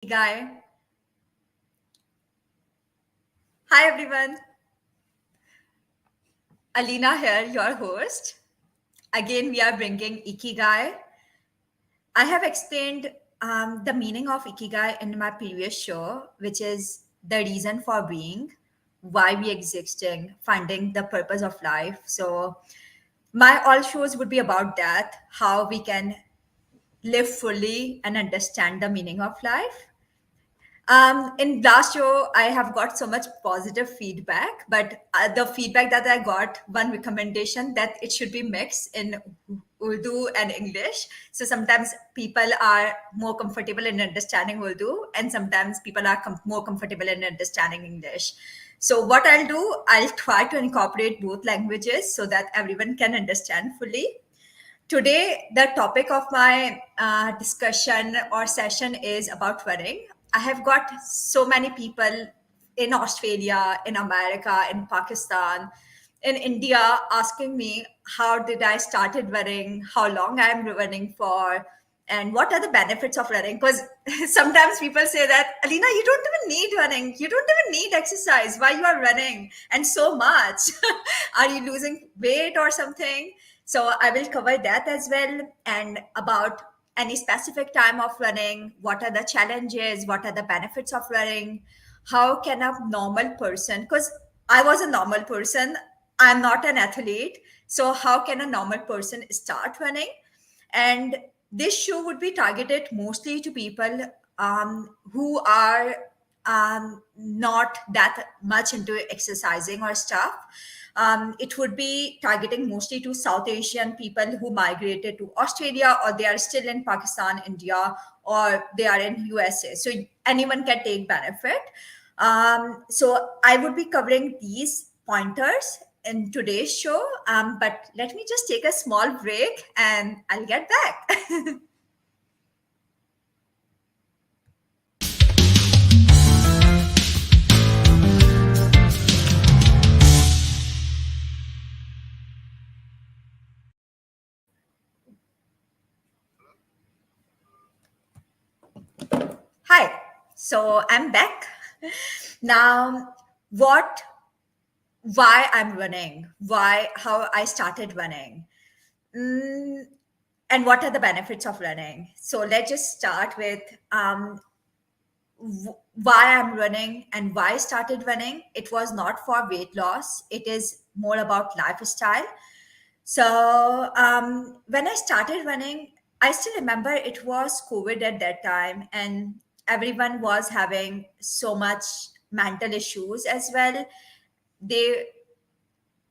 Ikigai. Hi everyone, Alina here, your host. Again, we are bringing Ikigai. I have explained the meaning of Ikigai in my previous show, which is the reason for being, why we existing, finding the purpose of life. So, my all shows would be about that, how we can live fully and understand the meaning of life. In last show, I have got so much positive feedback, but the feedback that I got, one recommendation that it should be mixed in Urdu and English. So sometimes people are more comfortable in understanding Urdu, and sometimes people are more comfortable in understanding English. So what I'll do, I'll try to incorporate both languages so that everyone can understand fully. Today, the topic of my discussion or session is about running. I have got so many people in Australia, in America, in Pakistan, in India asking me how did I started running, how long I am running for, and what are the benefits of running. Because sometimes people say that, Alina, you don't even need running, you don't even need exercise, why you are running and so much. Are you losing weight or something? So I will cover that as well, and about any specific time of running, what are the challenges, what are the benefits of running, how can a normal person, because I was a normal person, I'm not an athlete, so how can a normal person start running? And this show would be targeted mostly to people who are not that much into exercising or stuff. It would be targeting mostly to South Asian people who migrated to Australia, or they are still in Pakistan, India, or they are in USA. So anyone can take benefit. So I would be covering these pointers in today's show. But let me just take a small break and I'll get back. Hi. So I'm back. Now, what, why I'm running, how I started running, mm, and what are the benefits of running. So let's just start with why I'm running and why I started running. It was not for weight loss, it is more about lifestyle. So when I started running, I still remember it was COVID at that time, and everyone was having so much mental issues as well. They,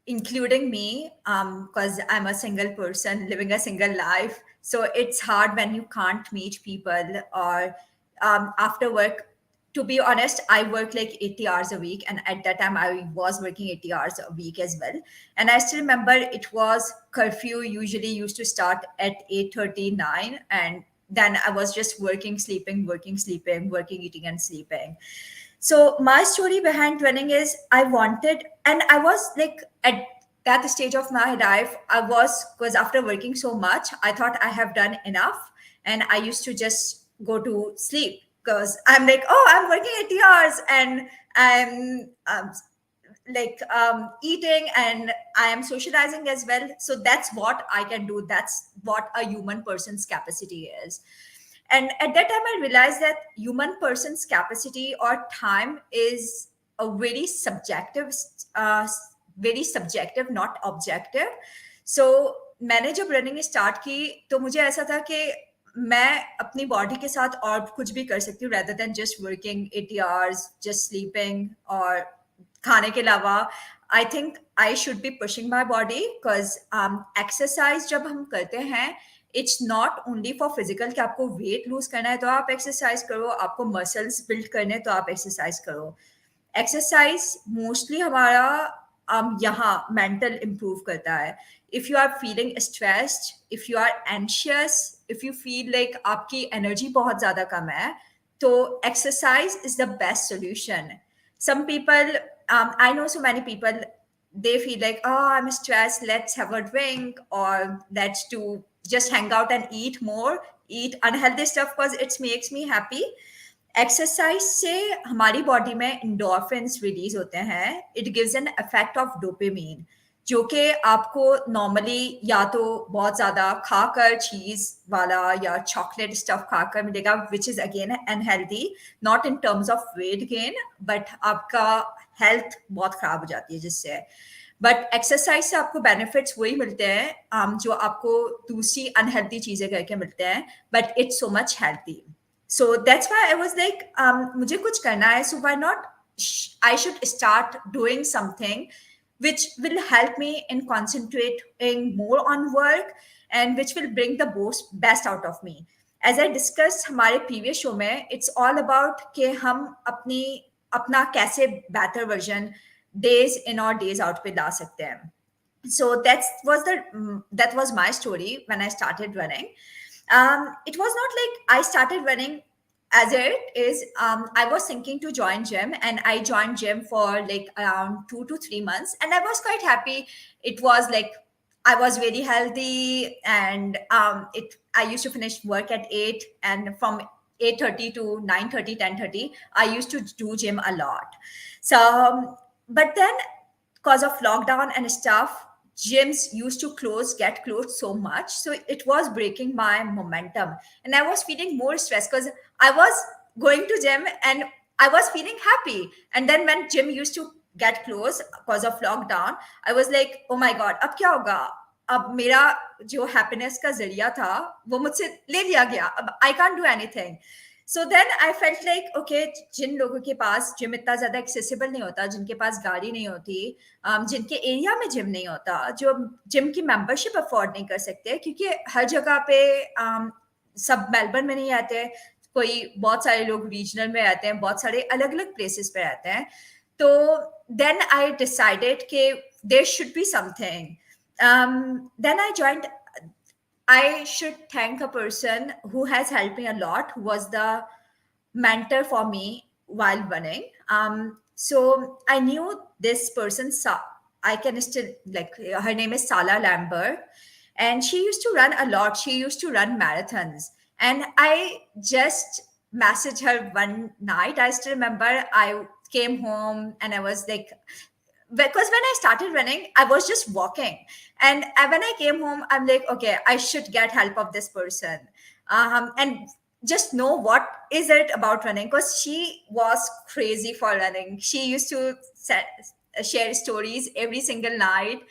including me, because I'm a single person living a single life. So it's hard when you can't meet people, or after work. To be honest, I work like 80 hours a week, and at that time I was working 80 hours a week as well. And I still remember it was curfew usually used to start at 8:39, and then I was just working, sleeping, working, sleeping, working, eating, and sleeping. So my story behind running is I wanted, and I was like at that stage of my life, I was, because after working so much, I thought I have done enough, and I used to just go to sleep because I'm like, oh, I'm working 80 hours and I'm eating and I am socializing as well. So that's what I can do. That's what a human person's capacity is. And at that time I realized that human person's capacity or time is a uh, very subjective, not objective. So मैंने जब running start की तो मुझे ऐसा था कि मैं अपनी बॉडी के साथ और कुछ भी कर सकती हूँ rather than just working 80 hours just sleeping और खाने के अलावा आई think I should be pushing my body because exercise जब हम करते हैं it's not only for physical कि आपको वेट लूज करना है तो आप एक्सरसाइज करो, आपको मसल्स बिल्ड करने हैं तो आप एक्सरसाइज करो. एक्सरसाइज मोस्टली हमारा यहाँ मेंटल इम्प्रूव करता है. If you are feeling stressed, if you are anxious, if you feel like आपकी एनर्जी बहुत ज्यादा कम है, तो exercise is the best solution. Some people, I know so many people, they feel like, oh, I'm stressed, let's have a drink, or let's just hang out and eat more, eat unhealthy stuff because it makes me happy. Exercise से हमारी body में इंडोर्फिन्स release होते हैं. It gives an effect of dopamine, जो कि आपको normally या तो बहुत ज़्यादा खाकर चीज़ वाला या चॉकलेट स्टफ खाकर मिलेगा, which is again unhealthy, not in terms of weight gain, but आपका हेल्थ बहुत ख़राब हो जाती है जिससे. बट एक्सरसाइज से आपको बेनिफिट्स वही मिलते हैं जो आपको दूसरी अनहेल्दी चीज़ें करके मिलते हैं, but it's so much healthy. So that's why I was like, मुझे कुछ करना है, so why not I should start doing something which will help me in concentrating more on work and which will bring the best out of me. As I discussed हमारे previous show में, it's all about कि हम अपना कैसे better version days in or days out पे ला सकते हैं. So that was my story when I started running. It was not like I started running as it is. I was thinking to join gym, and I joined gym for like around 2 to 3 months, and I was quite happy. It was like I was very healthy, and it I used to finish work at 8, and from 8:30 to 9:30, 10:30, I used to do gym a lot. So but then because of lockdown and stuff, gyms used to get closed so much, so it was breaking my momentum, and I was feeling more stressed because I was going to gym and I was feeling happy, and then when gym used to get closed because of lockdown, I was like, oh my god, अब क्या होगा? अब मेरा जो happiness का जरिया था वो मुझसे ले लिया गया. अब I can't do anything. So then I felt like okay, जिन लोगों के पास जिम इतना ज़्यादा एक्सेसिबल नहीं होता, जिनके पास गाड़ी नहीं होती, जिनके एरिया में जिम नहीं होता, जो जिम की मेंबरशिप अफोर्ड नहीं कर सकते, क्योंकि हर जगह पे सब मेलबर्न में नहीं रहते, कोई बहुत सारे लोग रीजनल में रहते हैं, बहुत सारे अलग अलग प्लेसेस पे रहते हैं. तो देन आई डिसाइडेड कि there should be something. Then I joined. I should thank a person who has helped me a lot, who was the mentor for me while running. So I knew this person. I can still like her name is Sala Lambert, and she used to run a lot. She used to run marathons, and I just messaged her one night. I still remember. I came home and I was like, because when I started running, I was just walking. And when I came home, I'm like, okay, I should get help of this person. And just know what is it about running, because she was crazy for running. She used to share stories every single night,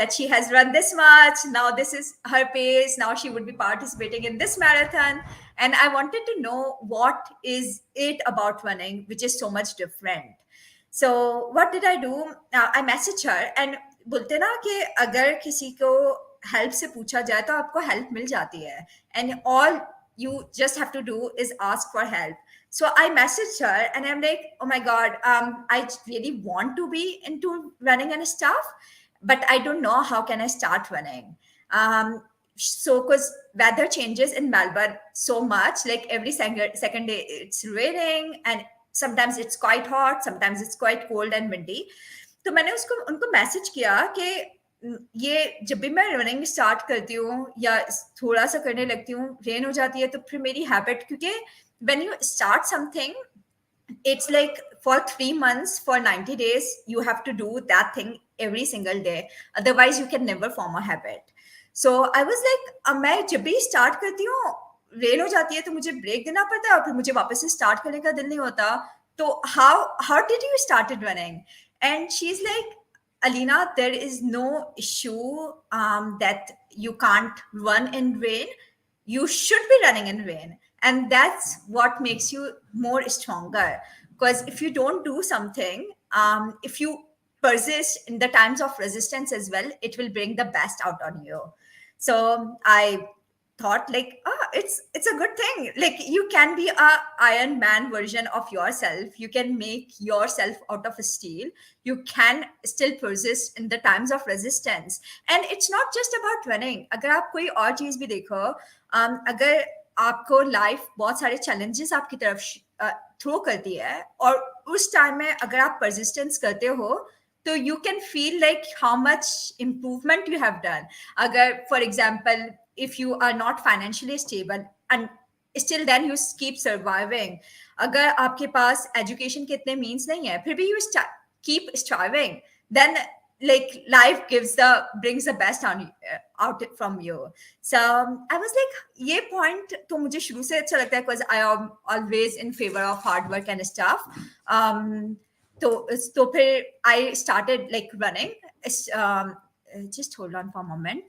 that she has run this much. Now this is her pace. Now she would be participating in this marathon. And I wanted to know what is it about running, which is so much different. So what did I do? I messaged her, and बोलते ना कि अगर किसी को help से पूछा जाए तो आपको हेल्प मिल जाती है, and all you just have to do is ask for help. So I messaged her and I'm like, oh my god, I really want to be into running and stuff, but I don't know how can I start running. So because weather changes in Melbourne so much, like every second day it's raining, and sometimes it's quite hot, sometimes it's quite cold and windy. तो मैंने उनको message किया कि ये जब भी मैं running start करती हूँ या थोड़ा सा करने लगती हूँ, रेन हो जाती है, तो फिर मेरी हैबिट, क्योंकि when you start something, it's like for 3 months, for 90 days, you have to do that thing every single day. Otherwise, you can never form a habit. So I was like, मैं जब भी start करती हूँ, rain हो जाती है, तो मुझे ब्रेक देना पड़ता है और फिर मुझे वापस से स्टार्ट करने का दिल नहीं होता. तो how did you started running? And she's like, Alina, there is no issue that you can't run in rain. You should be running in rain, and that's what makes you more stronger. Because if you don't do something, if you persist in the times of resistance as well, it will bring the best out on you. So I thought like, it's a good thing, like you can be a Iron Man version of yourself. You can make yourself out of steel. You can still persist in the times of resistance. And it's not just about running. अगर आप कोई और चीज भी देखो, अगर आपको life बहुत सारे चैलेंजेस आपकी तरफ थ्रो करती है, और उस टाइम में अगर आप परसिस्टेंस करते हो, तो you can feel like how much improvement you have done. अगर for example, if you are not financially stable and still then you keep surviving, अगर आपके पास एजुकेशन के इतने मीन्स नहीं है, फिर भी you keep striving, then like life gives the brings the best on out from you. So I was like, ये point तो मुझे शुरू से अच्छा लगता है, because I am always in favor of hard work and stuff. तो फिर I started like running. Just hold on for a moment.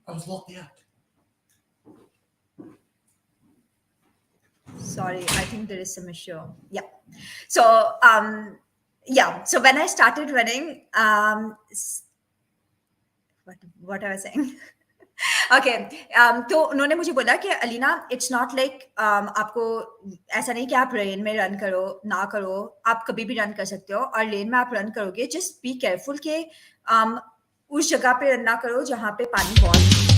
I was locked out. Sorry, I think there is some issue. Yeah. So, yeah. So when I started running, what I was saying. Okay तो उन्होंने मुझे बोला कि Alina, it's not like आपको ऐसा नहीं कि आप रेन में रन करो ना करो, आप कभी भी रन कर सकते हो, और लेन में आप रन करोगे, जस्ट बी केयरफुल कि उस जगह पे रन ना करो जहाँ पे पानी बहुत,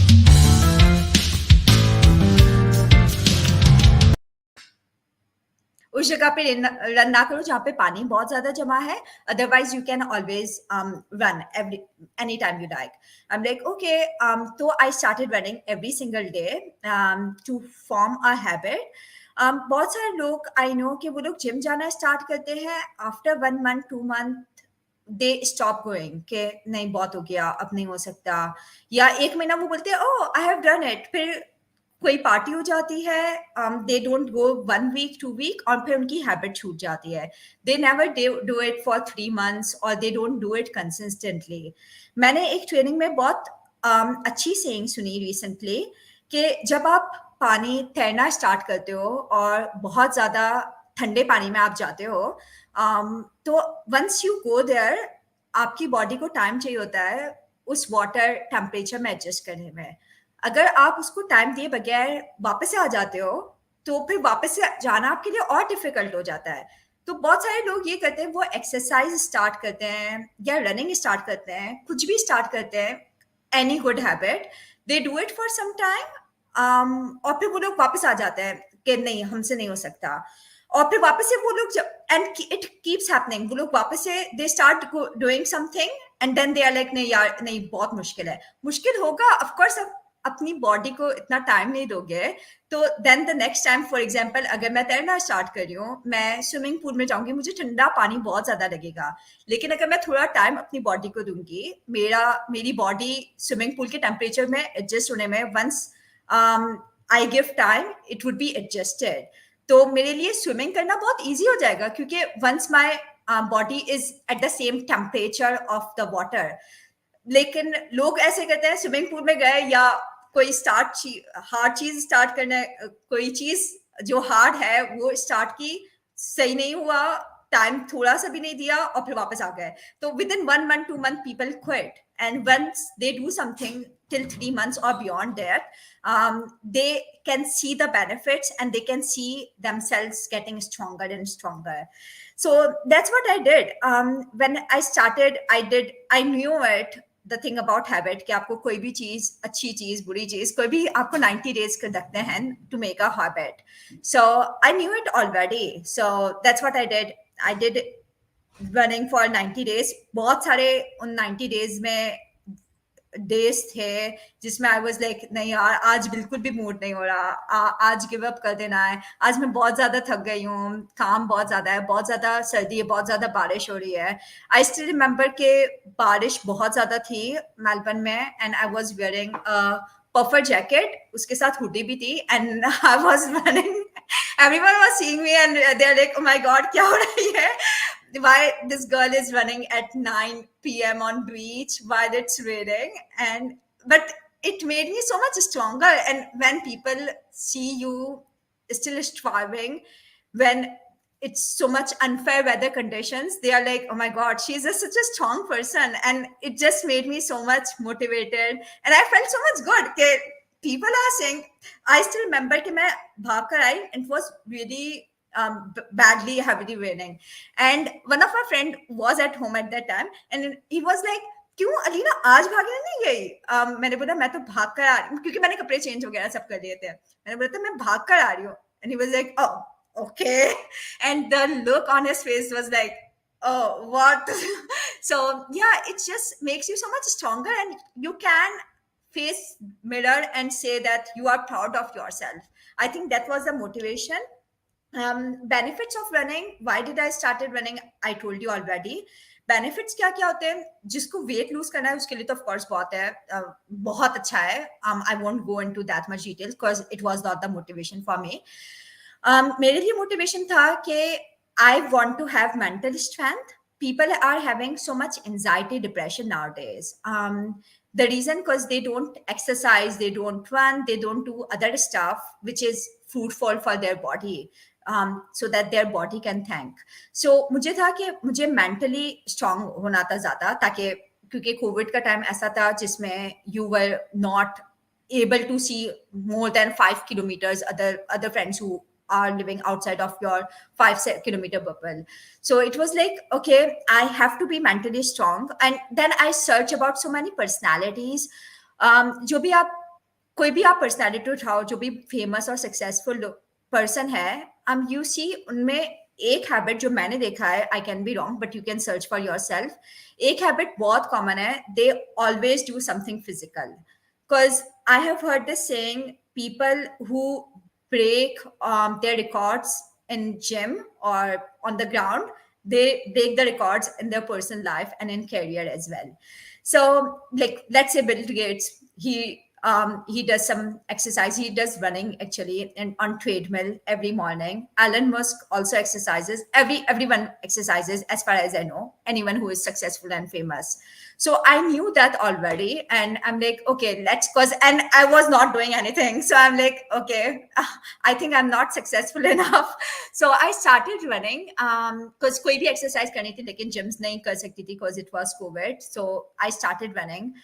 उस जगह पे रन ना करो जहाँ पे पानी बहुत ज्यादा जमा है, otherwise you can always run every any time you like. I am like okay. तो I started running every single day to form a habit. बहुत सारे लोग आई नो कि वो लोग जिम जाना स्टार्ट करते हैं, after 1 month 2 month they stop going कि नहीं बहुत हो गया, अब नहीं हो सकता, या 1 महीना वो बोलते हैं ओह आई हैव डन इट, फिर कोई पार्टी हो जाती है, they don't go 1 week 2 week और फिर उनकी हैबिट छूट जाती है. They never do it for 3 months और they don't do it consistently. मैंने एक ट्रेनिंग में बहुत अच्छी सेइंग सुनी रिसेंटली कि जब आप पानी तैरना स्टार्ट करते हो और बहुत ज़्यादा ठंडे पानी में आप जाते हो, तो वंस यू गो देयर, आपकी बॉडी को टाइम चाहिए होता है उस वाटर टेम्परेचर में एडजस्ट करने में. अगर आप उसको टाइम दिए बगैर वापस से आ जाते हो, तो फिर वापस से जाना आपके लिए और डिफिकल्ट हो जाता है. तो बहुत सारे लोग ये करते हैं, वो एक्सरसाइज स्टार्ट करते हैं या रनिंग स्टार्ट करते हैं, कुछ भी स्टार्ट करते हैं, any good habit, they do it for some time, और फिर वो लोग वापस आ जाते हैं कि नहीं हमसे नहीं हो सकता, और फिर वापस से वो लोग एंड इट कीप्स हैपनिंग, वो लोग वापस से they start doing something and then they are like नहीं यार नहीं बहुत मुश्किल है. मुश्किल होगा ऑफ कोर्स, अपनी बॉडी को इतना टाइम नहीं दोगे तो then the next time, for example अगर मैं तैरना स्टार्ट कर रही हूँ, मैं स्विमिंग पूल में जाऊंगी, मुझे ठंडा पानी बहुत ज्यादा लगेगा, लेकिन अगर मैं थोड़ा टाइम अपनी बॉडी को दूंगी, मेरी बॉडी स्विमिंग पूल के टेम्परेचर में एडजस्ट होने में, once I give time it would be adjusted. तो मेरे लिए स्विमिंग करना बहुत ईजी हो जाएगा, क्योंकि once my body is at the same temperature of the water. लेकिन लोग ऐसे करते हैं, स्विमिंग पूल में गए या कोई हार्ड चीज स्टार्ट करना है, कोई चीज जो हार्ड है वो स्टार्ट की, सही नहीं हुआ, टाइम थोड़ा सा भी नहीं दिया और फिर वापस आ गए. तो within 1 month 2 month people quit, and once they do something till 3 months or beyond that, they can see the benefits and they can see themselves getting stronger and stronger. So that's what I did. When I started, I knew it, the thing about habit, कि आपको कोई भी चीज, अच्छी चीज बुरी चीज, कोई भी आपको 90 days कर सकते हैं to make a habit. So I knew it already. So that's what I did. I did running for 90 days. बहुत सारे उन 90 days में डेज थे जिसमें आई वाज लाइक नहीं यार आज बिल्कुल भी मूड नहीं हो रहा, आज गिव अप कर देना है, आज मैं बहुत ज्यादा थक गई हूँ, काम बहुत ज्यादा है, बहुत ज्यादा सर्दी है, बहुत ज्यादा बारिश हो रही है. आई स्टिल रिमेम्बर के बारिश बहुत ज्यादा थी मेलबर्न में, and I was wearing puffer jacket, उसके साथ हुडी भी थी, and I was running, everyone was seeing me and they are like oh my God क्या हो रही है, why this girl is running at 9 p.m. on beach while it's raining. And but it made me so much stronger, and when people see you still striving when it's so much unfair weather conditions, they are like oh my god, she's such a strong person, and it just made me so much motivated, and I felt so much good that people are saying. I still remember कि मैं भाग कर आई, and it was really badly heavily raining, and one of my friend was at home at that time, and he was like क्यों अलीना आज भागने नहीं गई. मैंने बोला मैं तो भाग कर आ रही हूँ, क्योंकि मैंने कपड़े चेंज वगैरह सब कर लिए थे, मैंने बोला था मैं भाग कर आ रही हूँ, and he was like oh okay, and the look on his face was like oh what. So yeah, it just makes you so much stronger, and you can face mirror and say that you are proud of yourself. I think that was the motivation. Benefits of running, why did I started running? I told you already. Benefits क्या क्या होते हैं? जिसको weight lose करना है उसके लिए तो ऑफ कोर्स बहुत है, बहुत अच्छा है. I won't go into that much details because it was not the motivation for me. मेरे लिए मोटिवेशन था कि I want to have mental strength. People are having so much anxiety, depression nowadays. The reason because they don't exercise, they don't run, they don't do other stuff which is fruitful for their body, so that their body can thank. So मुझे था कि मुझे mentally strong होना था ज़्यादा, ताकि क्योंकि Covid का टाइम ऐसा था जिसमें you were not able to see more than 5 kilometers other friends who are living outside of your 5 kilometer bubble. So it was like, okay, I have to be mentally strong. And then I search about so many personalities. जो भी आप कोई भी आप personality उठाओ, जो भी famous और सक्सेसफुल पर्सन है, यू सी उनमें एक हैबिट जो मैंने देखा है, I can be wrong but you can search for your self, एक हैबिट बहुत कॉमन है, they always do something physical. Because I have heard this saying, people who break their records in gym or on the ground, they break the records in their personal life and in career as well. So like, let's say Bill Gates, he does some exercise, he does running actually and on treadmill every morning. Elon Musk also exercises, everyone exercises as far as I know, anyone who is successful and famous. So I knew that already, and I'm like, okay, let's, cause, and I was not doing anything, so I'm like, okay, I think I'm not successful enough. So I started running, because कोई भी exercise करनी थी लेकिन gyms नहीं कर सकती थी because it was COVID. So I started running.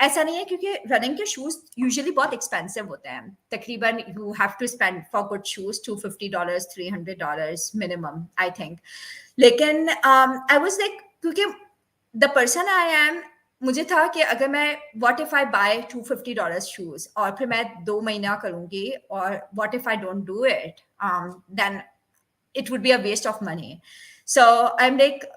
ऐसा नहीं है क्योंकि रनिंग के शूज यूजुअली बहुत एक्सपेंसिव होते हैं, तकरीबन you have to spend for good shoes $250 $300 minimum I think. लेकिन आई वाज लाइक, क्योंकि द पर्सन आई एम, मुझे था कि अगर मैं what if I buy $250 shoes और फिर मैं 2 महीना करूंगी और what if I don't do it, then it would be a waste of money. So I am like,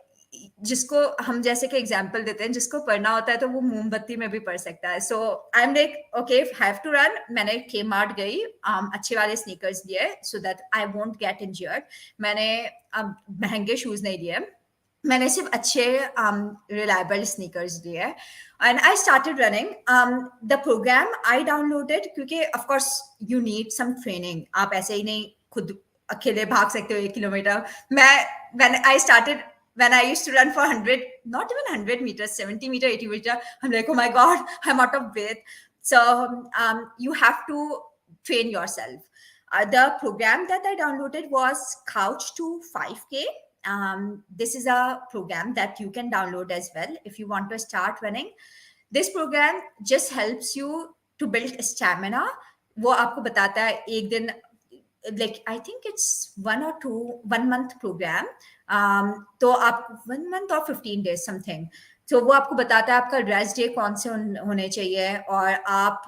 जिसको हम जैसे कि एग्जांपल देते हैं, जिसको पढ़ना होता है तो वो मोमबत्ती में भी पढ़ सकता है. So I am like, okay, have to run. मैंने के मार्ट गई, अच्छे वाले स्नीकर्स लिए so that I won't get injured. मैंने महंगे शूज नहीं लिए, मैंने सिर्फ अच्छे रिलायबल स्नीकर्स लिए and I started running. The program I downloaded, क्योंकि of course you need some training, आप ऐसे ही नहीं खुद अकेले भाग सकते हो 1 kilometre. when I started, when I used to run for 100, not even 100 meters, 70 meter, 80 meter, I'm like, oh my God, I'm out of breath. So you have to train yourself. The program that I downloaded was Couch to 5K. This is a program that you can download as well if you want to start running. This program just helps you to build stamina. वो आपको बताता है एक दिन, like I think it's 1 month program. तो आप 1 month or 15 days something. तो वो आपको बताता है आपका रेस्ट डे कौन से होने चाहिए और आप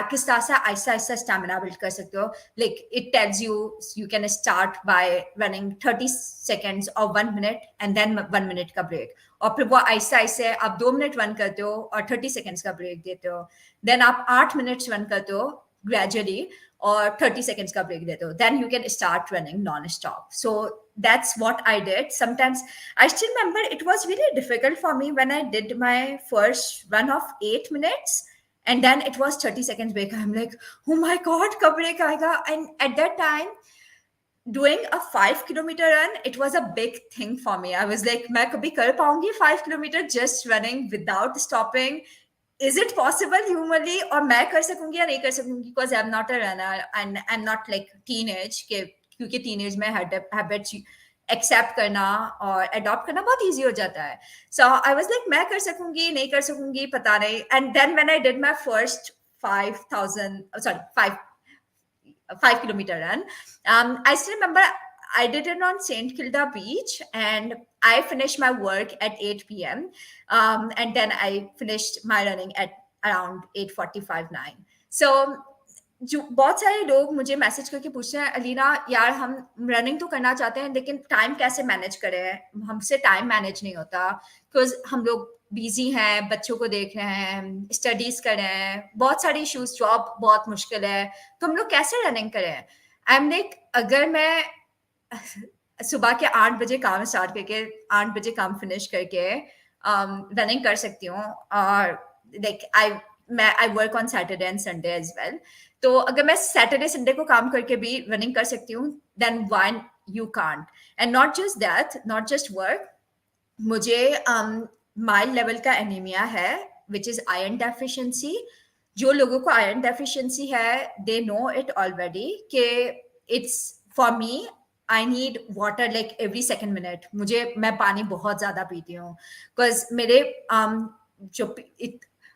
किस तरह से आहिस्ता आहिस्ता स्टैमिना बिल्ड कर सकते हो. Like it tells you can start by running 30 seconds और 1 minute एंड देन 1 minute का ब्रेक, और फिर वो आहिस्ता आहिस्ता आप 2 minute रन करते हो और 30 seconds का ब्रेक देते हो. देन आप 8 minutes रन करते हो ग्रेजुअली और 30 seconds का ब्रेक देते हो. Then you can start running non-stop. So that's what I did. Sometimes I still remember it was really difficult for me when I did my first run of 8 minutes and then it was 30 seconds break. I'm like, oh my God, कब break आएगा? And at that time, doing a 5 kilometer run, it was a big thing for me. I was like, मैं कभी कर पाऊंगी 5 kilometer just running without stopping? Is it possible humanly, और मैं कर सकूंगी या नहीं कर सकूंगी? Because I'm not a runner and I'm not like teenage, के क्योंकि teenage में habits accept करना और adopt करना बहुत easy हो जाता है. So I was like, मैं कर सकूंगी नहीं कर सकूंगी पता नहीं. And then when I did my first 5 kilometer run, I still remember I did it on St. Kilda Beach and I finished my work at 8 p.m. And then I finished my running at around 8:45, 9. So जो बहुत सारे लोग मुझे message करके पूछते हैं, अलीना यार हम रनिंग तो करना चाहते हैं लेकिन टाइम कैसे मैनेज करें, हमसे टाइम मैनेज नहीं होता बिकॉज हम लोग बिजी हैं, बच्चों को देख रहे हैं, स्टडीज कर रहे हैं, बहुत सारे इश्यूज, जॉब बहुत मुश्किल है, तो हम लोग कैसे रनिंग करें। आई एम लाइक, अगर मैं सुबह के 8 बजे काम स्टार्ट करके 8 बजे काम फिनिश करके रनिंग कर सकती हूँ, और like I work on Saturday and Sunday as well, तो अगर मैं सैटरडे संडे को काम करके भी रनिंग कर सकती हूँ, then why you can't. And not just that, not just work, मुझे माइल्ड लेवल का एनीमिया है विच इज आयरन डेफिशिएंसी। जो लोगों को आयरन डेफिशिएंसी है दे नो इट ऑलरेडी कि it's for me, I need water like every second minute, मुझे मैं पानी बहुत ज़्यादा पीती हूँ बिकॉज मेरे जो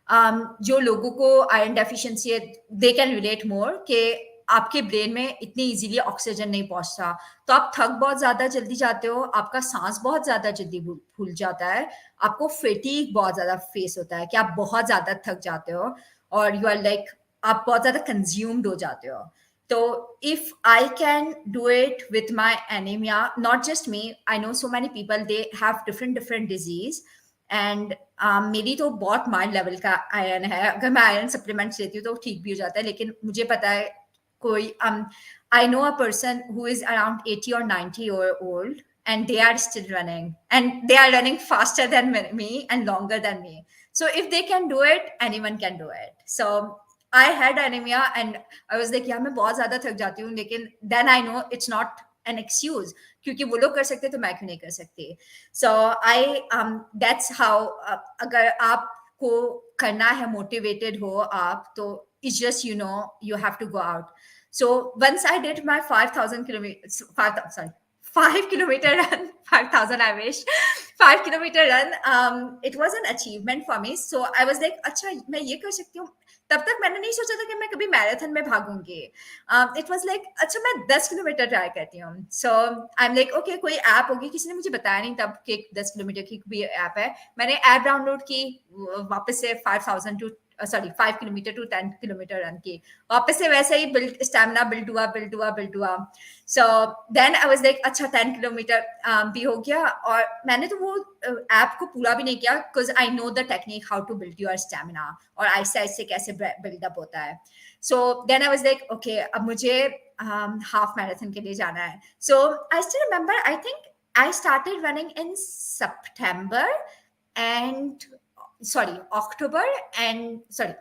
जो लोगों को आयरन डेफिशिएंसी है दे कैन रिलेट मोर कि आपके ब्रेन में इतनी इजीली ऑक्सीजन नहीं पहुंचता, तो आप थक बहुत ज्यादा जल्दी जाते हो, आपका सांस बहुत ज्यादा जल्दी फूल जाता है, आपको फेटीग बहुत ज्यादा फेस होता है कि आप बहुत ज्यादा थक जाते हो, और यू आर लाइक आप बहुत ज्यादा कंज्यूम्ड हो जाते हो। तो if I can do it with my anaemia, not just me, I know so many people they have different different disease, and मेरी तो बहुत माइल्ड लेवल का आयरन है, अगर मैं आयरन सप्लीमेंट्स लेती हूँ तो ठीक भी हो जाता है, लेकिन मुझे पता है कोई I know a person who is around 80 or 90-year old and they are still running, and they are running faster than me and longer than me. So if they can do it, anyone can do it. So I had anemia and I was like, yeah, मैं बहुत ज़्यादा थक जाती हूँ, लेकिन then I know it's not an excuse, क्योंकि वो लोग कर सकते तो मैं क्यों नहीं कर सकती. So that's how अगर आपको करना है, मोटिवेटेड हो आप, तो it's just, you have to go out. So once I did my 5,000 kilometers, 5 kilometer run, 5,000 I wish, 5 kilometer run, it was an achievement for me. So I was like, अच्छा मैं ये कर सकती हूँ. तब तक मैंने नहीं सोचा था कि मैं कभी मैराथन में भागूंगी. It was like, अच्छा मैं 10 किलोमीटर ट्राई करती हूँ. So I'm like, okay, कोई ऐप होगी, किसी ने मुझे बताया नहीं तब कि 10 किलोमीटर की भी ऐप है. मैंने ऐप डाउनलोड की, वापस से 5 किलोमीटर टू 10 किलोमीटर रन की, वापस से वैसे ही बिल्ड स्टैमिना बिल्ड हुआ. So then I was like, अच्छा 10 किलोमीटर भी हो गया, और मैंने तो वो ऐप को पूरा भी नहीं किया because I know the technique how to build your stamina और आहिस्ते आहिस्ते कैसे बिल्डअप होता है. So then I was like, okay अब मुझे हाफ मैराथन के लिए जाना है. So I still remember, I think I started running in September and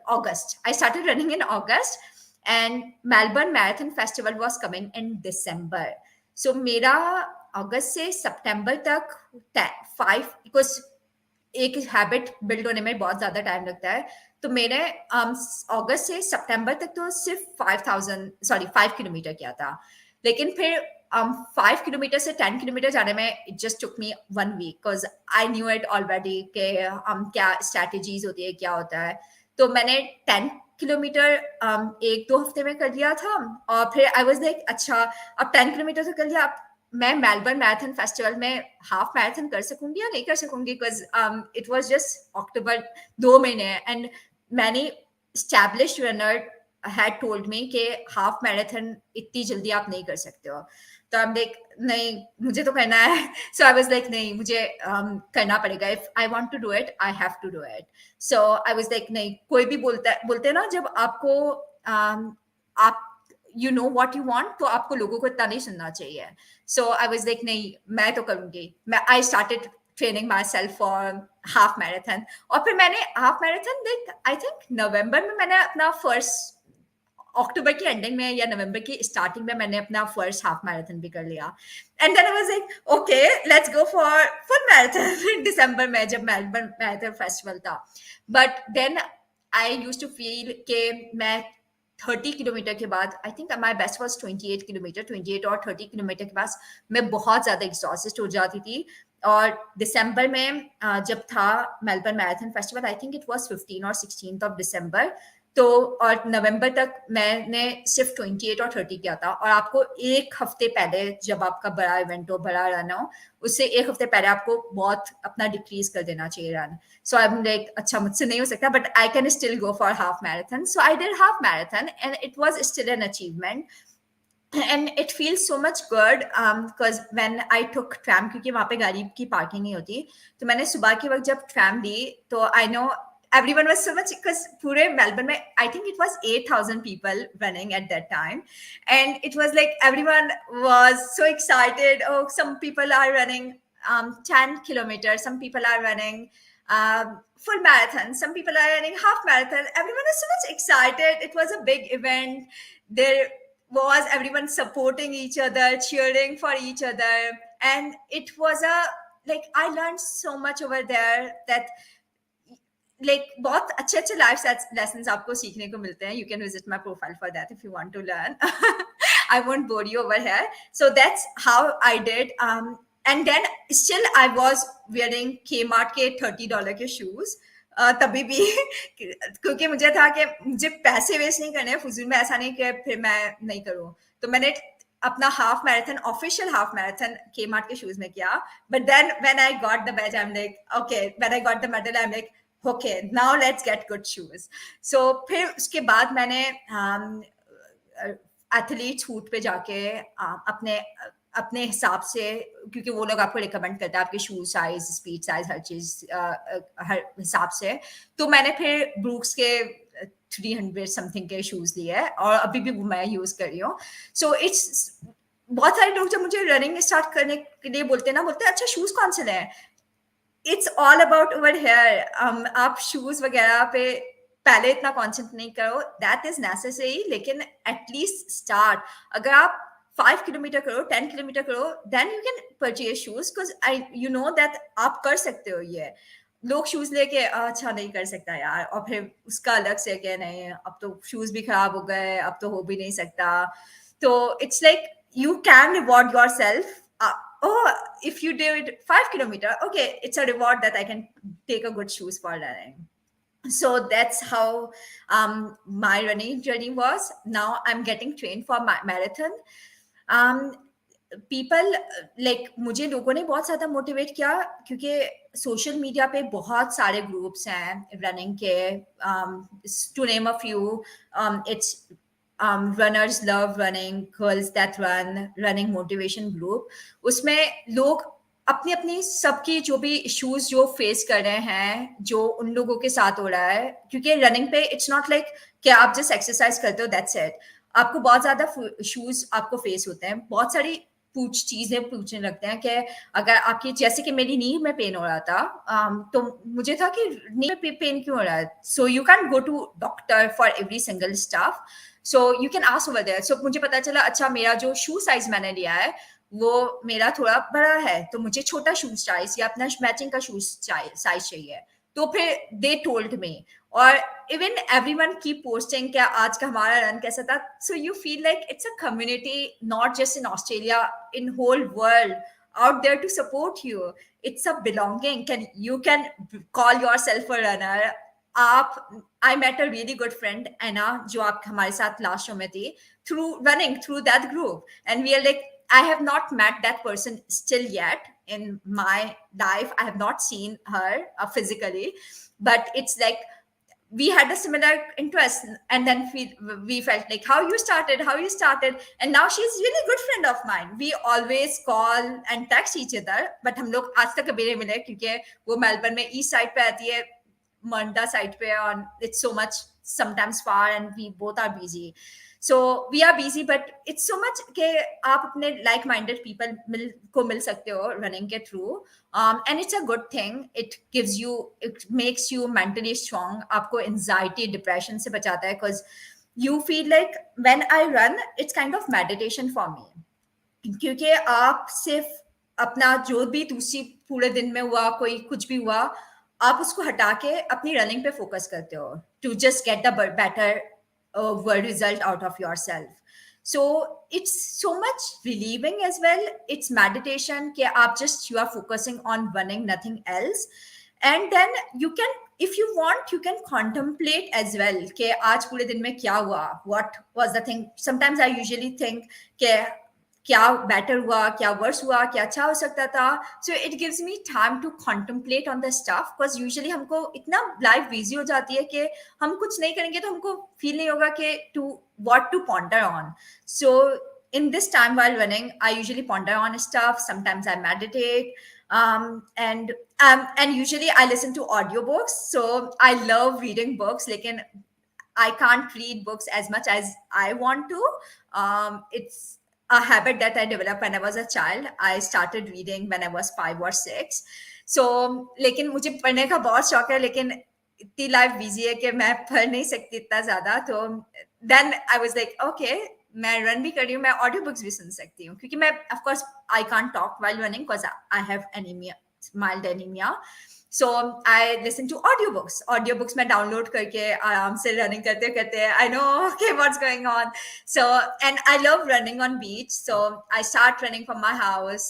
August. I started running in August, and Melbourne Marathon Festival was coming in December. So मेरा अगस्त से सितंबर तक 5, because एक हैबिट बिल्ड होने में बहुत ज्यादा टाइम लगता है, तो मैंने अगस्त से सितंबर तक तो सिर्फ 5 किलोमीटर किया था. लेकिन फिर 5 किलोमीटर से 10 किलोमीटर जाने में it just took me 1 week because I knew it already कि क्या स्ट्रैटेजीज होती है, क्या होता है. तो मैंने 10 किलोमीटर 1-2 हफ्ते में कर लिया था, और फिर आई वाज लाइक, अच्छा अब 10 किलोमीटर तो कर लिया, अब मैं मेलबर्न मैराथन फेस्टिवल में हाफ मैराथन कर सकूंगी या नहीं कर सकूंगी, बिकॉज इट वाज जस्ट अक्टूबर, 2 महीने, and many established runner had told me कि हाफ मैराथन इतनी जल्दी आप नहीं कर सकते हो. तो I'm like, नहीं मुझे तो करना है. So I was like, नहीं मुझे करना पड़ेगा. If I want to do it, I have to do it. So I was like, नहीं, कोई भी बोलते ना, जब आपको आप you know what you want, तो आपको लोगों को इतना नहीं सुनना चाहिए. So I was like, नहीं मैं तो करूंगी. I started training myself for half marathon. और फिर मैंने half marathon, like I think November में मैंने अपना फर्स्ट, अक्टूबर की एंडिंग में या नवंबर की स्टार्टिंग में मैंने अपना फर्स्ट हाफ मैराथन भी कर लिया. And then I was like, okay let's go for full marathon दिसंबर में, जब मेलबर्न मैराथन फेस्टिवल था. But then I used to feel कि मैं 30 किलोमीटर के बाद, I think my best was 28 kilometre, 28 और 30 किलोमीटर के पास मैं बहुत ज़्यादा एग्जॉस्टेड हो जाती थी. और दिसंबर में जब था Melbourne marathon festival, I think it was 15 और 16 ऑफ दिसंबर, तो और नवंबर तक मैंने सिर्फ 28 और 30 किया था, और आपको एक हफ्ते पहले जब आपका बड़ा इवेंट हो, बड़ा रन हो, उससे एक हफ्ते पहले आपको बहुत अपना डिक्रीज कर देना चाहिए रन. So I'm like, अच्छा मुझसे नहीं हो सकता, but I can still go for half marathon. So I did half marathon, and it was still an achievement. And it feels so much good because when I took tram, क्योंकि वहाँ पे गाड़ी की पार्किंग नहीं होती, तो मैंने सुबह के वक्त जब tram ली, तो I know everyone was so much, because पूरे मेलबर्न में I think it was 8,000 people running at that time, and it was like everyone was so excited. Oh, some people are running 10 kilometers, some people are running full marathon, some people are running half marathon. Everyone is so much excited. It was a big event. There was everyone supporting each other, cheering for each other, and it was a, like, I learned so much over there that, like, बहुत अच्छे अच्छे life lessons आपको सीखने को मिलते हैं. You can visit my profile for that if you want to learn. I won't bore you over here. So that's how I did. And then still I was wearing Kmart के $30 के shoes. तभी भी क्योंकि मुझे था कि मुझे पैसे वेस्ट नहीं करने, फजूल में ऐसा नहीं कि फिर मैं नहीं करूँ. तो मैंने अपना half marathon, official half marathon Kmart के शूज में किया. But then when I got the badge, I am like, okay, when I got the medal, I am like, okay, now let's get good shoes. So फिर उसके बाद मैंने athlete छूट पे जाके अपने अपने हिसाब से, क्योंकि वो लोग आपको रिकमेंड करते हैं आपके शूज साइज, स्पीड साइज, हर चीज हर हिसाब से. तो मैंने फिर ब्रूक्स के 300 समथिंग के शूज लिए हैं, और अभी भी मैं यूज कर रही हूँ. सो इट्स, बहुत सारे लोग जब मुझे रनिंग स्टार्ट करने के लिए बोलते हैं ना, बोलते हैं अच्छा शूज कौन से लें. It's all about over here. आप शूज वगैरह पे पहले इतना कॉन्सेंट्रेट नहीं करो, दैट इज नेसेसरी, लेकिन एटलीस्ट स्टार्ट. अगर आप 5 किलोमीटर करो, 10 किलोमीटर करो, then you can purchase shoes, because I you know that आप कर सकते हो. ये लोग शूज लेके अच्छा नहीं कर सकता यार, और फिर उसका अलग से कि नहीं अब तो शूज भी खराब हो गए, अब तो हो भी नहीं सकता. तो it's like you can reward yourself. Oh, if you did 5 kilometer, okay, it's a reward that I can take a good shoes for running. So that's how my running journey was. Now I'm getting trained for my marathon. People like मुझे लोगों ने बहुत ज़्यादा motivate किया, क्योंकि social media पे बहुत सारे ग्रुप्स हैं रनिंग के. To name a few, it's runners love running, girls that run, running motivation group. उसमें लोग अपनी अपनी सबकी जो भी इश्यूज जो फेस कर रहे हैं, जो उन लोगों के साथ हो रहा है, क्योंकि रनिंग पे इट्स नॉट लाइक कि आप जस्ट एक्सरसाइज करते हो, दैट्स इट. आपको बहुत ज्यादा इश्यूज आपको फेस होते हैं, बहुत सारी चीजें पूछने लगते हैं कि अगर आपकी, जैसे कि मेरी नी में पेन हो रहा था, तो मुझे था कि नी में पेन क्यों हो रहा है. So you can go to doctor for every single staff. So you can ask over there. So मुझे पता चला, अच्छा मेरा जो शू साइज मैंने लिया है वो मेरा थोड़ा बड़ा है, तो मुझे छोटा शूज साइज या अपना मैचिंग का शूज साइज चाहिए. तो फिर दे टोल्ड मी, और इवन एवरीवन कीप पोस्टिंग क्या आज का हमारा रन कैसा था. So you feel like it's a community, not just in Australia, in whole world out there to support you. It's a belonging. You can call yourself a runner. I met a really good friend, Anna, जो आप हमारे साथ last show में थी, through running, through that group. And we are like, I have not met that person still yet in my life. I have not seen her physically, but it's like we had a similar interest, and then we felt like how you started, and now she's really good friend of mine. We always call and text each other, but हम लोग आज तक कभी नहीं मिले, क्योंकि वो Melbourne में ईस्ट साइड पे आती है, मंडा साइड पे, और it's so much sometimes far, and we both are busy. So we are busy, but it's so much कि आप अपने like minded people मिल सकते हो running के through, and it's a good thing. It makes you mentally strong. आपको anxiety, depression से बचाता है, because you feel like when I run, it's kind of meditation for me. क्योंकि आप सिर्फ अपना जो भी दूसरी पूरे दिन में हुआ, कोई कुछ भी हुआ, आप उसको हटा के अपनी रनिंग पे फोकस करते हो, to just get the better result out of yourself. So it's so much relieving as well. It's meditation कि आप you are focusing on running, nothing else. And then you can if you want you can contemplate as well कि आज पूरे दिन में क्या हुआ, what was the thing. Sometimes I usually think कि क्या better हुआ, क्या worse हुआ, क्या अच्छा हो सकता था. So it gives me time to contemplate on the stuff because usually हमको इतना life busy हो जाती है कि हम कुछ नहीं करेंगे तो हमको feel नहीं होगा कि to what to ponder on. So in this time while running, I usually ponder on stuff. Sometimes I meditate, and usually I listen to audiobooks. So I love reading books. Like I can't read books as much as I want to. It's a habit that I developed when I was a child. I started reading when I was 5 or 6. So लेकिन मुझे पढ़ने का बहुत शौक है, लेकिन इतनी life busy है कि मैं पढ़ नहीं सकती इतना ज्यादा. तो then I was like okay, मैं रन भी कर रही हूँ, मैं ऑडियो बुक्स भी सुन सकती हूँ क्योंकि मैं of course I can't talk while running because I have anaemia, mild anaemia. So I listen to audiobooks. Audiobooks मैं download करके आराम से running करते करते I know okay what's going on. So and I love running on beach. So I start running from my house.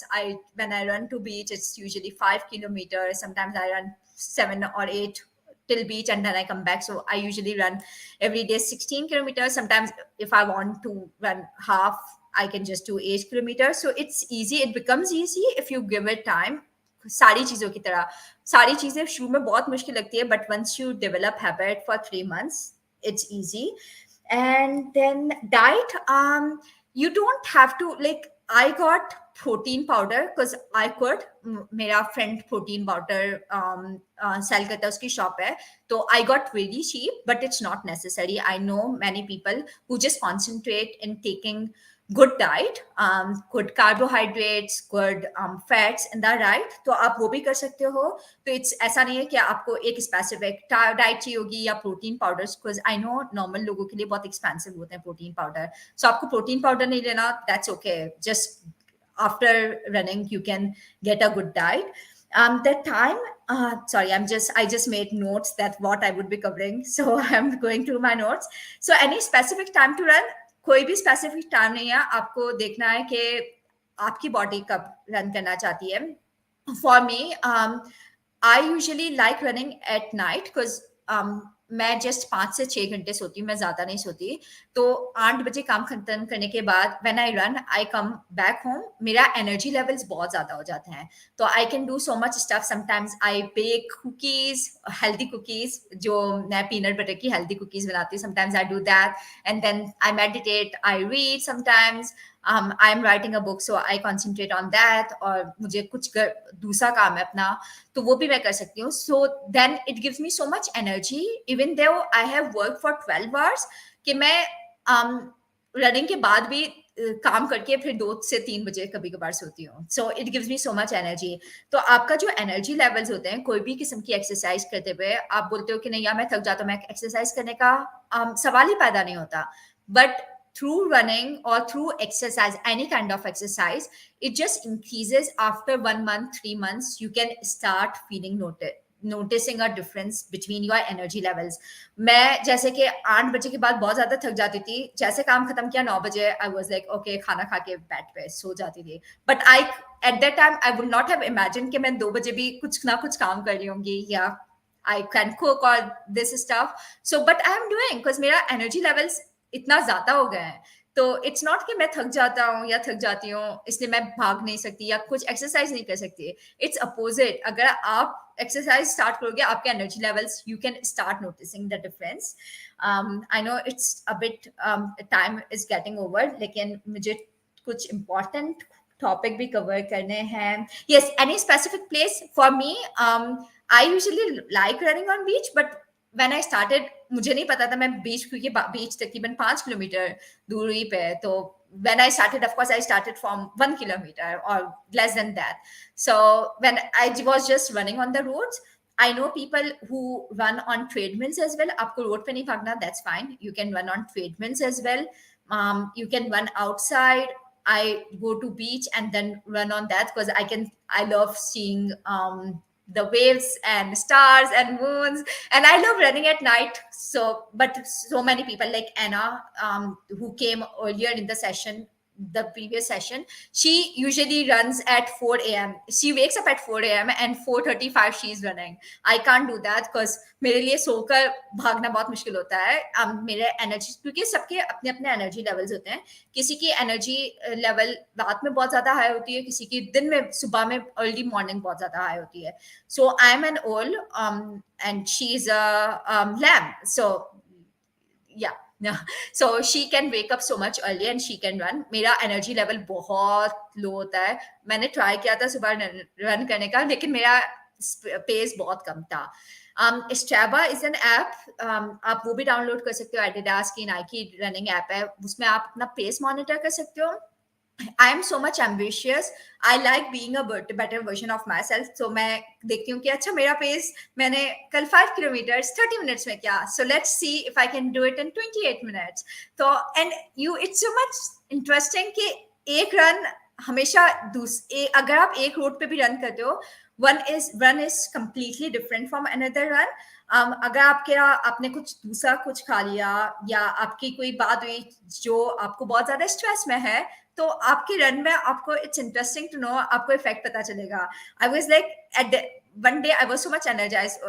When I run to beach, it's usually 5 kilometers. Sometimes I run 7 or 8 till beach and then I come back. So I usually run every day 16 kilometers. Sometimes if I want to run half, I can just do 8 kilometers. So it's easy. It becomes easy if you give it time. सारी चीजों की तरह सारी चीजें शुरू में बहुत मुश्किल लगती है, but once you develop habit for 3 months it's easy. And then diet, you don't have to like, I got protein powder because I could. मेरा friend protein powder sell करता है, उसकी shop है, तो I got really cheap, but it's not necessary. I know many people who just concentrate in taking good diet, good carbohydrates, good fats in the right, तो आप वो भी कर सकते हो. तो इट्स ऐसा नहीं है कि आपको एक स्पेसिफिक डाइट चाहिए होगी या protein powders, because I no normal लोगों के लिए बहुत एक्सपेंसिव होते हैं प्रोटीन पाउडर. सो आपको प्रोटीन पाउडर नहीं लेना, that's okay. Just after running you can get a good diet. That time, sorry, I just made notes that what I would be covering, so I'm going through my notes. So any specific time to run? कोई भी specific time नहीं है, आपको देखना है कि आपकी body कब रन करना चाहती है. For me, I usually like running at night because मैं जस्ट 5 से 6 घंटे सोती हूँ, मैं ज्यादा नहीं सोती. तो 8 बजे काम खत्म करने के बाद when I run, I come back home, मेरा एनर्जी लेवल्स बहुत ज्यादा हो जाते हैं. तो I can do so much stuff. Sometimes I bake cookies, healthy cookies, जो मैं पीनट बटर की हेल्दी कुकीज बनाती हूँ. Sometimes I do that and then I meditate, I read. Sometimes I am writing a book, so I concentrate on that. और मुझे कुछ दूसरा काम है अपना, तो वो भी मैं कर सकती हूँ. So then it gives me so much energy even though I have work for 12 hours, कि मैं रनिंग के बाद भी काम करके फिर 2 से 3 बजे कभी कभार सोती हूँ. So it gives me so much energy. तो आपका जो एनर्जी लेवल्स होते हैं, कोई भी किस्म की एक्सरसाइज करते हुए आप बोलते हो कि नहीं यार मैं थक जाता हूँ, मैं एक्सरसाइज करने का सवाल ही पैदा नहीं होता. But through running or through exercise, any kind of exercise, it just increases after 1 month, 3 months. You can start feeling noticing a difference between your energy levels. मैं जैसे कि 8 बजे के बाद बहुत ज्यादा थक जाती थी, जैसे काम खत्म किया 9 बजे, I was like okay, खाना खा के बेड पे सो जाती थी. But I at that time I would not have imagined कि मैं 2 बजे भी कुछ ना कुछ काम कर रही होंगी, या I can cook or this stuff. So but I am doing because मेरा energy levels इतना ज्यादा हो गया है. तो इट्स नॉट कि मैं थक जाता हूँ या थक जाती हूँ इसलिए मैं भाग नहीं सकती या कुछ एक्सरसाइज नहीं कर सकती. It's opposite. अगर आप एक्सरसाइज स्टार्ट करोगे, आपके energy levels, you can start noticing the difference. I know it's a bit time is getting over, लेकिन मुझे कुछ इम्पोर्टेंट टॉपिक भी कवर करने हैं. Yes, any specific place for me, I usually like running on beach, but when I started, मुझे नहीं पता था मैं बीच, क्योंकि बीच तकरीबन 5 किलोमीटर दूरी पे है. तो when I started, of course I started from 1 kilometer or less than that. So when I was just running on the roads, I know people who run on treadmills as well. आपको road पे नहीं भागना, that's fine. You can run on treadmills as well. You can run outside. I go to beach and then run on that because I love seeing the waves and stars and moons, and I love running at night. So but so many people like Anna, who came earlier in the session, the previous session, she usually runs at 4 a.m. She wakes up at 4 a.m. and 4:35 she's running. I can't do that because मेरे लिए सोकर भागना बहुत मुश्किल होता है. मेरे energy, क्योंकि सबके अपने अपने एनर्जी लेवल्स होते हैं. किसी की एनर्जी लेवल रात में बहुत ज्यादा हाई होती है, किसी की दिन में सुबह में अर्ली मॉर्निंग बहुत ज्यादा हाई होती है. सो आई एम एन ओल and she's a lamb. So yeah. Yeah. So she can wake up so much early and she can run. मेरा एनर्जी लेवल बहुत लो होता है. मैंने ट्राई किया था सुबह रन करने का, लेकिन मेरा पेस बहुत कम था. Strava is an app. आप वो भी डाउनलोड कर सकते हो. एडिडास की, नाइकी रनिंग ऐप है, उसमें आप अपना पेस मॉनिटर कर सकते हो. I am so much ambitious. I like being a better version of myself. So मैं देखती हूँ कि अच्छा मेरा पेस, मैंने कल 5 किलोमीटर्स 30 मिनट्स में किया. So let's see if I can do it in 28 minutes. तो and you, it's so much interesting कि एक रन हमेशा अगर आप एक रोड पे भी रन करते हो, one is completely different from another run. अगर आपने दूसरा कुछ खा लिया या आपकी कोई बात हुई जो आपको बहुत ज्यादा स्ट्रेस में है, तो आपके रन में आपको इट्स इंटरेस्टिंग टू नो, आपको इफेक्ट पता चलेगा. I was like at one day I was so much energized,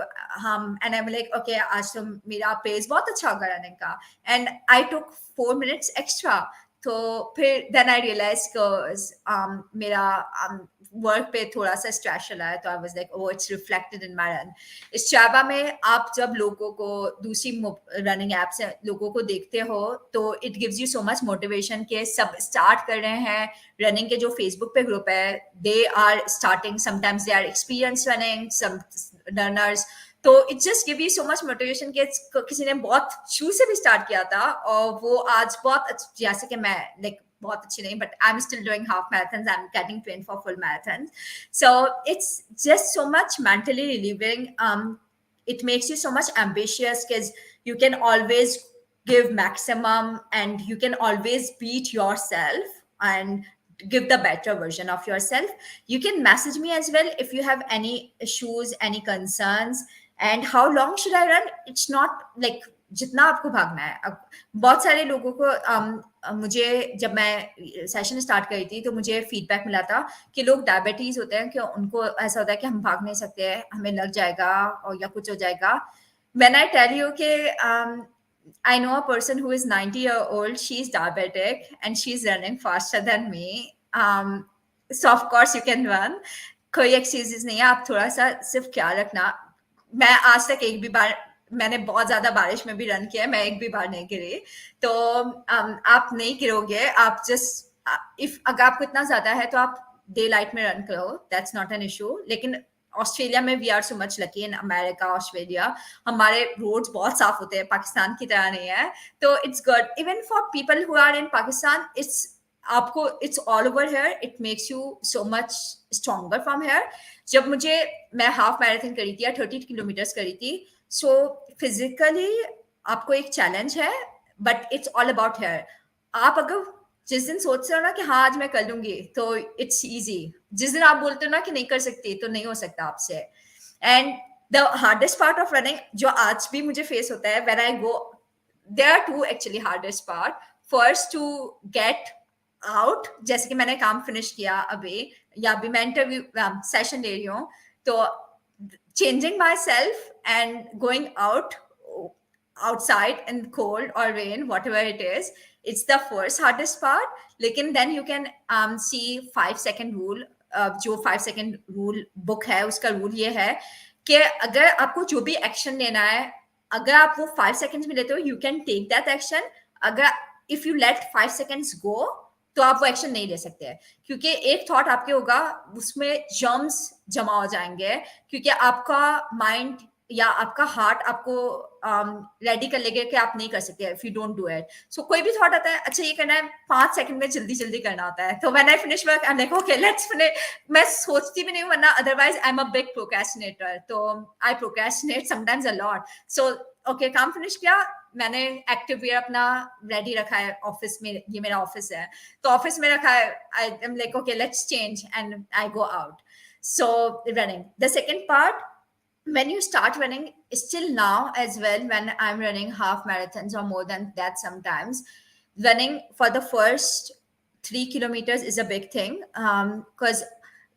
and I'm like, okay, आज तो मेरा पेस बहुत अच्छा होगा रनिंग का, and I took 4 minutes extra. तो फिर then I realized मेरा वर्क पे थोड़ा सा स्ट्रेस चला है, तो आई was like, oh, it's reflected in my run. इस Strava में आप जब लोगों को, दूसरी रनिंग ऐप से लोगों को देखते हो, तो it gives you so much motivation के सब स्टार्ट कर रहे हैं. रनिंग के जो फेसबुक पे ग्रुप है, they are starting, sometimes they are experience running, some runners. तो it just give you so much motivation के किसी ने बहुत शुरू से भी स्टार्ट किया था और वो आज बहुत, जैसे कि मैं लाइक बहुत अच्छी नहीं, but I'm still doing half marathons. I'm getting trained for full marathons. So it's just so much mentally relieving. It makes you so much ambitious because you can always give maximum and you can always beat yourself and give the better version of yourself. You can message me as well if you have any issues, any concerns. And how long should I run? It's not like जितना आपको भागना है. अब बहुत सारे लोगों को मुझे जब मैं सेशन स्टार्ट करी थी तो मुझे फीडबैक मिला था कि लोग डायबिटीज होते हैं कि उनको ऐसा होता है कि हम भाग नहीं सकते हैं, हमें लग जाएगा और या कुछ हो जाएगा. When I tell you कि I know a person who is 90-year-old, she's diabetic and she's running faster than me. So of course you can run. कोई एक्सक्यूजेस नहीं है, आप थोड़ा सा सिर्फ ख्याल रखना. मैं आज तक एक भी बार, मैंने बहुत ज्यादा बारिश में भी रन किया है, मैं एक भी बार नहीं गिरी. तो आप नहीं गिरोगे. आप जस्ट इफ अगर आपको इतना ज्यादा है तो आप डे लाइट में रन करो, दैट्स नॉट एन इशू. लेकिन ऑस्ट्रेलिया में we are so much lucky. इन अमेरिका, ऑस्ट्रेलिया, हमारे रोड्स बहुत साफ होते हैं, पाकिस्तान की तरह नहीं है. तो it's good even for people who are in Pakistan. आपको it's all over here, it makes you so much stronger from here. जब मैं हाफ मैराथन करी थी या 30 किलोमीटर्स करी थी, सो फिजिकली आपको एक चैलेंज है, but it's all about here. आप अगर जिस दिन सोचते हो ना कि हाँ आज मैं कर लूंगी, तो इट्स इजी. जिस दिन आप बोलते हो ना कि नहीं कर सकती, तो नहीं हो सकता आपसे. And the hardest part of running जो आज भी मुझे फेस होता है, when I go, there are two actually hardest part. First to get out, जैसे कि मैंने काम फिनिश किया अभी, या अभी मैं इंटरव्यू सेशन ले रही हूँ, तो changing myself and going outside in cold or rain, whatever it is, it's the first hardest part. लेकिन then you can see 5-second rule. जो 5-second rule book है, उसका रूल ये है कि अगर आपको जो भी एक्शन लेना है, अगर आप वो 5 seconds में लेते हो, you can take that action. अगर if you let 5 seconds go, तो आप वो एक्शन नहीं ले सकते हैं, क्योंकि एक थॉट आपके होगा, उसमें जर्म्स जमा हो जाएंगे, क्योंकि आपका माइंड या आपका हार्ट आपको रेडी कर लेगा कि आप नहीं कर सकते if you don't do it. So कोई भी थॉट आता है, अच्छा ये करना है, 5 सेकंड में जल्दी जल्दी करना होता है. तो when I finish work, I am like, okay let's finish. मैं सोचती भी नहीं हूँ, वरना otherwise I am a big procrastinator. तो I procrastinate sometimes a lot. So okay, काम फिनिश किया, मैंने एक्टिव वेयर अपना रेडी रखा है ऑफिस में, ये मेरा ऑफिस है, तो ऑफिस में रखा है. आई am like, okay let's change, and I go out. So running. The second part, when you start running, still now as well, when I'm running half marathons or more than that sometimes, running for the first 3 kilometers is a big thing, because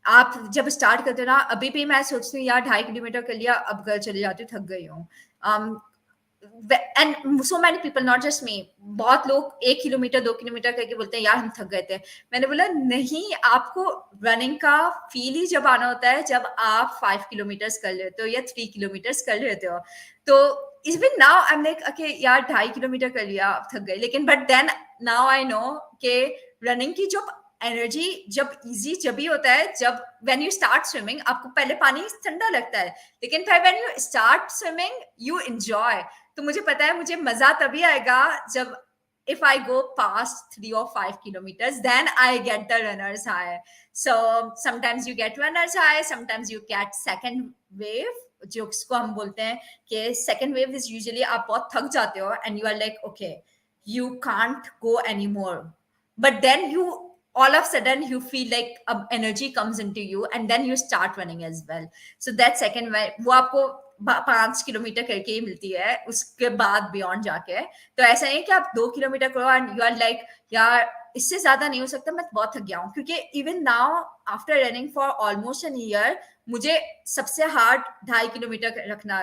आप जब start करते हो ना, अभी भी मैं सोचती हूँ यार 2.5 किलोमीटर कर लिया, अब घर चले जाती हूँ, थक गई हूँ. um, and so many people, not just me, बहुत लोग 1 किलोमीटर 2 किलोमीटर करके बोलते हैं यार हम थक गए थे. मैंने बोला नहीं, आपको रनिंग का फील ही जब आना होता है जब आप 5 किलोमीटर्स कर लेते हो या 3 किलोमीटर्स कर लेते हो. तो even now I am like okay यार 2.5 किलोमीटर कर लिया, अब थक गए, लेकिन but then now I know कि रनिंग की जो एनर्जी जब इजी जब भी होता है, जब व्हेन यू स्टार्ट स्विमिंग आपको पहले पानी ठंडा लगता है, लेकिन फिर when you start swimming you enjoy. तो मुझे पता है मुझे मजा तभी आएगा जब if I go past 3 or 5 kilometers, then I get the runner's high. So sometimes you get runner's high, sometimes you get second wave, जिसको हम बोलते हैं कि second wave is usually आप बहुत थक जाते हो and you are like okay, you can't go anymore, but then you all of a sudden you feel like energy comes into you and then you start running as well. So that second wave वो आपको 5 kilometre करके ही मिलती है, उसके बाद beyond जाके. तो ऐसा नहीं कि आप 2 किलोमीटर करो एंड यू आर लाइक यार इससे ज्यादा नहीं हो सकता, मैं बहुत थक गया हूँ. क्योंकि even now after running for almost an year मुझे सबसे हार्ड 2.5 किलोमीटर रखना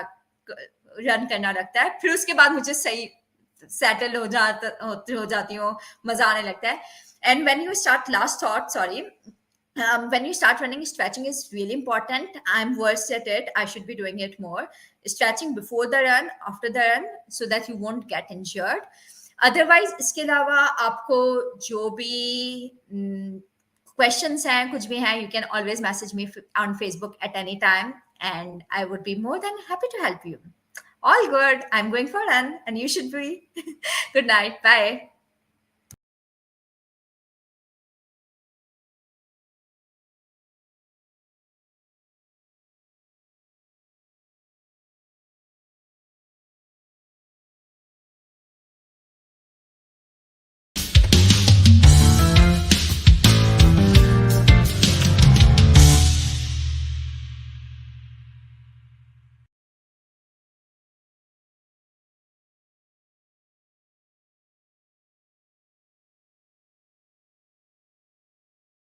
रन करना लगता है. फिर उसके बाद मुझे सही सेटल हो जाती हूँ, मजा आने लगता है. And when you start, last thought, sorry, when you start running, stretching is really important. I'm worse at it, I should be doing it more. Stretching before the run, after the run, so that you won't get injured. Otherwise इसके अलावा आपको जो भी questions हैं, कुछ भी हैं, you can always message me on Facebook at any time and I would be more than happy to help you. All good, I'm going for a run and you should be. Good night, bye.